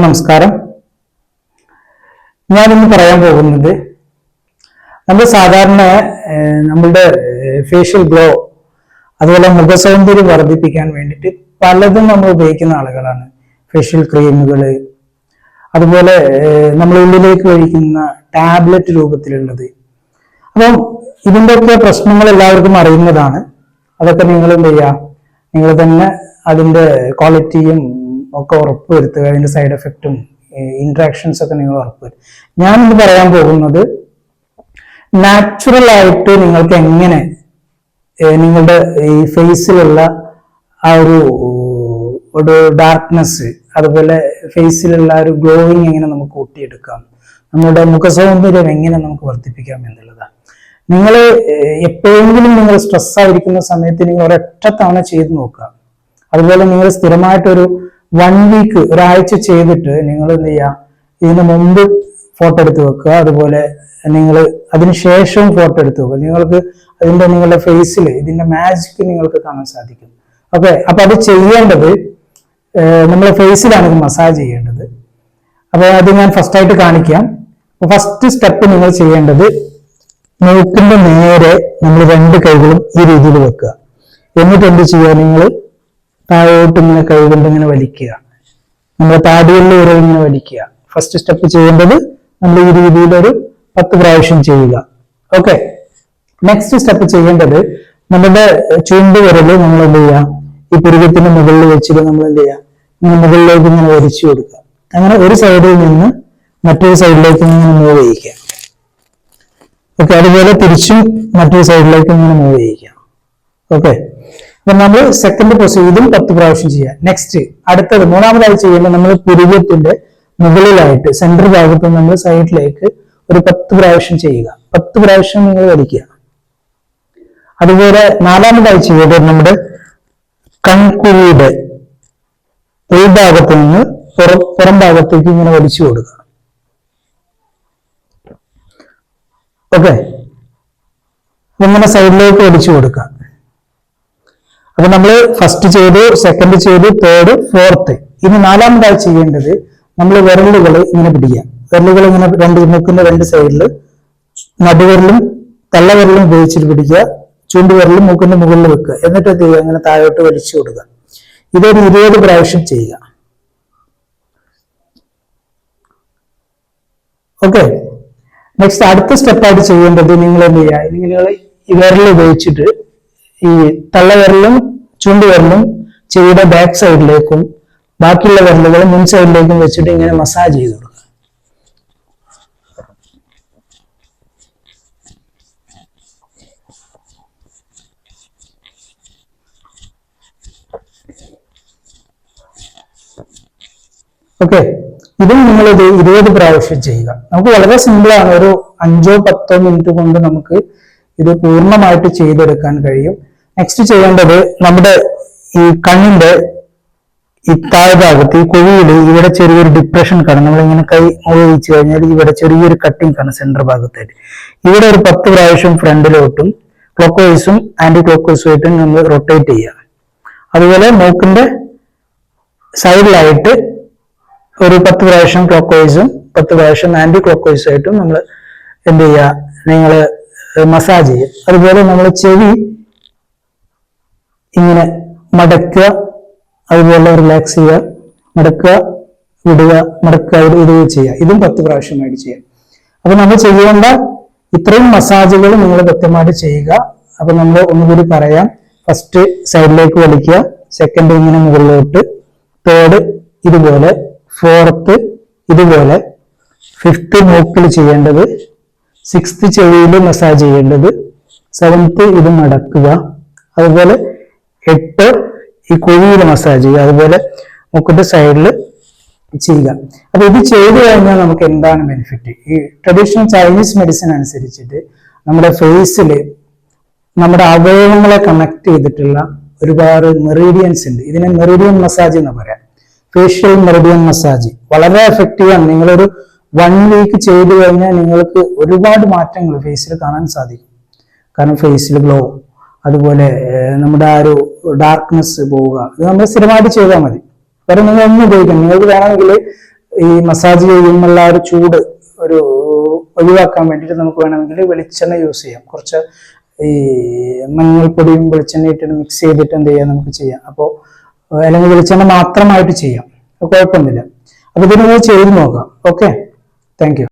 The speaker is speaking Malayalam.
നമസ്കാരം. ഞാനിന്ന് പറയാൻ പോകുന്നത് നമ്മൾ സാധാരണ നമ്മളുടെ ഫേഷ്യൽ ഗ്ലോ അതുപോലെ മുഖസൗന്ദര്യം വർദ്ധിപ്പിക്കാൻ വേണ്ടിയിട്ട് പലതും നമ്മൾ ഉപയോഗിക്കുന്ന ആളുകളാണ്. ഫേഷ്യൽ ക്രീമുകൾ, അതുപോലെ നമ്മൾ ഉള്ളിലേക്ക് കഴിക്കുന്ന ടാബ്ലറ്റ് രൂപത്തിലുള്ളത്. അപ്പം ഇതിൻ്റെയൊക്കെ പ്രശ്നങ്ങൾ എല്ലാവർക്കും അറിയുന്നതാണ്. അതൊക്കെ നിങ്ങൾ എന്ത് ചെയ്യുക, നിങ്ങൾ തന്നെ അതിൻ്റെ ക്വാളിറ്റിയും ഒക്കെ ഉറപ്പുവരുത്തുക, അതിൻ്റെ സൈഡ് എഫക്റ്റും ഇന്ററാക്ഷൻസ് ഒക്കെ നിങ്ങൾ ഉറപ്പുവരുത്തുക. ഞാനിത് പറയാൻ പോകുന്നത് നാച്ചുറൽ ആയിട്ട് നിങ്ങൾക്ക് എങ്ങനെ നിങ്ങളുടെ ഈ ഫേസിലുള്ള ആ ഒരു ഡാർക്ക്നെസ്, അതുപോലെ ഫേസിലുള്ള ഒരു ഗ്ലോയിങ് എങ്ങനെ നമുക്ക് കൂട്ടിയെടുക്കാം, നമ്മുടെ മുഖസൗന്ദര്യം എങ്ങനെ നമുക്ക് വർദ്ധിപ്പിക്കാം എന്നുള്ളതാണ്. നിങ്ങൾ എപ്പോഴെങ്കിലും നിങ്ങൾ സ്ട്രെസ് ആയിരിക്കുന്ന സമയത്ത് നിങ്ങൾ ഒരൊറ്റ തവണ ചെയ്ത് നോക്കുക. അതുപോലെ നിങ്ങൾ സ്ഥിരമായിട്ടൊരു 1 വീക്ക്, ഒരാഴ്ച ചെയ്തിട്ട് നിങ്ങൾ എന്ത് ചെയ്യുക, ഇതിന് മുമ്പ് ഫോട്ടോ എടുത്ത് വെക്കുക, അതുപോലെ നിങ്ങൾ അതിനുശേഷവും ഫോട്ടോ എടുത്ത് വെക്കുക. നിങ്ങൾക്ക് നിങ്ങളുടെ ഫേസിൽ ഇതിന്റെ മാജിക് നിങ്ങൾക്ക് കാണാൻ സാധിക്കും. ഓക്കെ, അപ്പൊ അത് ചെയ്യേണ്ടത് നമ്മളെ ഫേസിലാണ് ഇത് മസാജ് ചെയ്യേണ്ടത്. അപ്പൊ അത് ഞാൻ ഫസ്റ്റ് ആയിട്ട് കാണിക്കാം. ഫസ്റ്റ് സ്റ്റെപ്പ് നിങ്ങൾ ചെയ്യേണ്ടത്, മൂക്കിന്റെ നേരെ നമ്മൾ 2 കൈകളും ഈ രീതിയിൽ വെക്കുക. എന്നിട്ട് എന്ത് ചെയ്യുക, നിങ്ങൾ താഴോട്ട് ഇങ്ങനെ കൈകൊണ്ട് ഇങ്ങനെ വലിക്കുക, നമ്മുടെ താടികളിൽ വരെ ഇങ്ങനെ വലിക്കുക. ഫസ്റ്റ് സ്റ്റെപ്പ് ചെയ്യേണ്ടത് നമ്മൾ ഈ രീതിയിൽ ഒരു 10 പ്രാവശ്യം ചെയ്യുക. ഓക്കെ, നെക്സ്റ്റ് സ്റ്റെപ്പ് ചെയ്യേണ്ടത് നമ്മുടെ ചൂണ്ടുവിരല് നമ്മൾ എന്ത് ചെയ്യുക, ഈ പുരുകത്തിന്റെ മുകളിൽ വെച്ചിട്ട് നമ്മൾ എന്ത് ചെയ്യുക, ഇങ്ങനെ മുകളിലേക്ക് ഇങ്ങനെ വലിച്ചു കൊടുക്കുക. അങ്ങനെ ഒരു സൈഡിൽ നിന്ന് മറ്റൊരു സൈഡിലേക്ക് ഇങ്ങനെ മൂവ് ചെയ്യിക്കുക. ഓക്കെ, അതുപോലെ തിരിച്ചും മറ്റൊരു സൈഡിലേക്ക് ഇങ്ങനെ മൂവ് ചെയ്യിക്കുക. ഓക്കെ, അപ്പൊ നമ്മൾ സെക്കൻഡ് പ്രൊസീജർ ഇതും 10 പ്രാവശ്യം ചെയ്യാം. നെക്സ്റ്റ് അടുത്തത് മൂന്നാമതായി ചെയ്യുമ്പോൾ നമ്മൾ പുരുകത്തിന്റെ മുകളിലായിട്ട് സെന്റർ ഭാഗത്ത് നമ്മൾ സൈഡിലേക്ക് ഒരു 10 പ്രാവശ്യം ചെയ്യുക. 10 പ്രാവശ്യം നിങ്ങൾ വലിക്കുക. അതുപോലെ നാലാമതായി ചെയ്യുന്നത് നമ്മുടെ കൺകുഴിയുടെ ഉൾഭാഗത്ത് നിന്ന് പുറം ഭാഗത്തേക്ക് ഇങ്ങനെ വലിച്ചു കൊടുക്കുക. ഓക്കെ, ഇങ്ങനെ സൈഡിലേക്ക് വലിച്ചു കൊടുക്കുക. അപ്പൊ നമ്മൾ ഫസ്റ്റ് ചെയ്തു, സെക്കൻഡ് ചെയ്തു, തേർഡ്, ഫോർത്ത്. ഇനി നാലാമതായി ചെയ്യേണ്ടത് നമ്മൾ വിരലുകൾ ഇങ്ങനെ പിടിക്കുക. വിരലുകൾ ഇങ്ങനെ മൂക്കിന്റെ 2 സൈഡിൽ നടുവിരലും തള്ളവിരലും ഉപയോഗിച്ചിട്ട് പിടിക്കുക. ചൂണ്ടുവിരലും മൂക്കിന്റെ മുകളിൽ വെക്കുക. എന്നിട്ട് എന്ത് ചെയ്യുക, ഇങ്ങനെ താഴോട്ട് വലിച്ചു കൊടുക്കുക. ഇതൊരു 20 പ്രാവശ്യം ചെയ്യുക. ഓക്കെ, നെക്സ്റ്റ് അടുത്ത സ്റ്റെപ്പായിട്ട് ചെയ്യേണ്ടത് നിങ്ങൾ എന്ത് ചെയ്യുക, നിങ്ങൾ ഈ വിരൽ ഉപയോഗിച്ചിട്ട് ഈ തള്ളവിരലും ചൂണ്ടുവിരലും ചെവിയുടെ ബാക്ക് സൈഡിലേക്കും ബാക്കിയുള്ള വിരലുകൾ മുൻ സൈഡിലേക്കും വെച്ചിട്ട് ഇങ്ങനെ മസാജ് ചെയ്ത് കൊടുക്കുക. ഓക്കെ, ഇതും നിങ്ങളിത് 20 പ്രാവശ്യം ചെയ്യുക. നമുക്ക് വളരെ സിമ്പിളാണ്. ഒരു 5-10 മിനിറ്റ് കൊണ്ട് നമുക്ക് ഇത് പൂർണ്ണമായിട്ട് ചെയ്തെടുക്കാൻ കഴിയും. നെക്സ്റ്റ് ചെയ്യേണ്ടത് നമ്മുടെ ഈ കണ്ണിന്റെ ഈ താഴ്ഭാഗത്ത് ഈ കുഴിയിൽ ഇവിടെ ചെറിയൊരു ഡിപ്രഷൻ കാണും. നമ്മളിങ്ങനെ കൈ ഉപയോഗിച്ച് കഴിഞ്ഞാൽ ഇവിടെ ചെറിയൊരു കട്ടിങ് കാണും സെന്റർ ഭാഗത്തായിട്ട്. ഇവിടെ ഒരു 10 പ്രാവശ്യം ഫ്രണ്ടിലോട്ടും ക്ലോക്ക് വൈസും ആന്റി ക്ലോക്ക് വൈസുമായിട്ടും നമ്മൾ റൊട്ടേറ്റ് ചെയ്യുക. അതുപോലെ മൂക്കിന്റെ സൈഡിലായിട്ട് ഒരു 10 പ്രാവശ്യം ക്ലോക്ക് വൈസും 10 പ്രാവശ്യം ആന്റി ക്ലോക്ക് വൈസുമായിട്ടും നമ്മൾ എന്ത് ചെയ്യുക, നിങ്ങൾ മസാജ് ചെയ്യുക. അതുപോലെ നമ്മൾ ചെവി ഇങ്ങനെ മടക്കുക, അതുപോലെ റിലാക്സ് ചെയ്യുക, മടക്കുക, വിടുക, മടക്കുക, ഇത് ചെയ്യുക. ഇതും 10 പ്രാവശ്യമായിട്ട് ചെയ്യുക. അപ്പൊ നമ്മൾ ചെയ്യേണ്ട ഇത്രയും മസാജുകൾ നിങ്ങൾ കൃത്യമായിട്ട് ചെയ്യുക. അപ്പൊ നമ്മൾ ഒന്നുകൂടി പറയാം. ഫസ്റ്റ് സൈഡിലേക്ക് വലിക്കുക, സെക്കൻഡ് ഇങ്ങനെ മുകളിലോട്ട്, തേർഡ് ഇതുപോലെ, ഫോർത്ത് ഇതുപോലെ, ഫിഫ്ത്ത് മൂക്കിൽ ചെയ്യേണ്ടത്, 6th ചെവിയിൽ മസാജ് ചെയ്യേണ്ടത്, 7th ഇത് മടക്കുക, അതുപോലെ 8 ഈ കുഴിയിൽ മസാജ് ചെയ്യുക, അതുപോലെ മൂക്കിന്റെ സൈഡിൽ ചെയ്യുക. അപ്പൊ ഇത് ചെയ്തു കഴിഞ്ഞാൽ നമുക്ക് എന്താണ് ബെനിഫിറ്റ്? ഈ ട്രഡീഷണൽ ചൈനീസ് മെഡിസിൻ അനുസരിച്ചിട്ട് നമ്മുടെ ഫേസിൽ നമ്മുടെ അവയവങ്ങളെ കണക്ട് ചെയ്തിട്ടുള്ള ഒരുപാട് മെറീഡിയൻസ് ഉണ്ട്. ഇതിനെ മെറീഡിയൻ മസാജ് എന്ന് പറയാം. ഫേഷ്യൽ മെറിഡിയൻ മസാജ് വളരെ എഫക്റ്റീവാണ്. നിങ്ങളൊരു 1 വീക്ക് ചെയ്തു കഴിഞ്ഞാൽ നിങ്ങൾക്ക് ഒരുപാട് മാറ്റങ്ങൾ ഫേസിൽ കാണാൻ സാധിക്കും. കാരണം ഫേസിൽ ഗ്ലോ, അതുപോലെ നമ്മുടെ ആ ഒരു ഡാർക്ക്നെസ് പോവുക, ഇത് നമ്മൾ സ്ഥിരമായിട്ട് ചെയ്താൽ മതി. വേറെ നിങ്ങൾ ഒന്നും ഉപയോഗിക്കണം. നിങ്ങൾക്ക് വേണമെങ്കിൽ ഈ മസാജ് ചെയ്യുമ്പോഴുള്ള ഒരു ചൂട് ഒരു ഒഴിവാക്കാൻ വേണ്ടിയിട്ട് നമുക്ക് വേണമെങ്കിൽ വെളിച്ചെണ്ണ യൂസ് ചെയ്യാം. കുറച്ച് ഈ മഞ്ഞൾപ്പൊടിയും വെളിച്ചെണ്ണ ഇട്ടിട്ട് മിക്സ് ചെയ്തിട്ട് എന്ത് ചെയ്യാം നമുക്ക് ചെയ്യാം. അപ്പോൾ അല്ലെങ്കിൽ വെളിച്ചെണ്ണ മാത്രമായിട്ട് ചെയ്യാം, കുഴപ്പമൊന്നുമില്ല. അപ്പൊ ഇത് നിങ്ങൾ ചെയ്ത് നോക്കാം. Okay, thank you.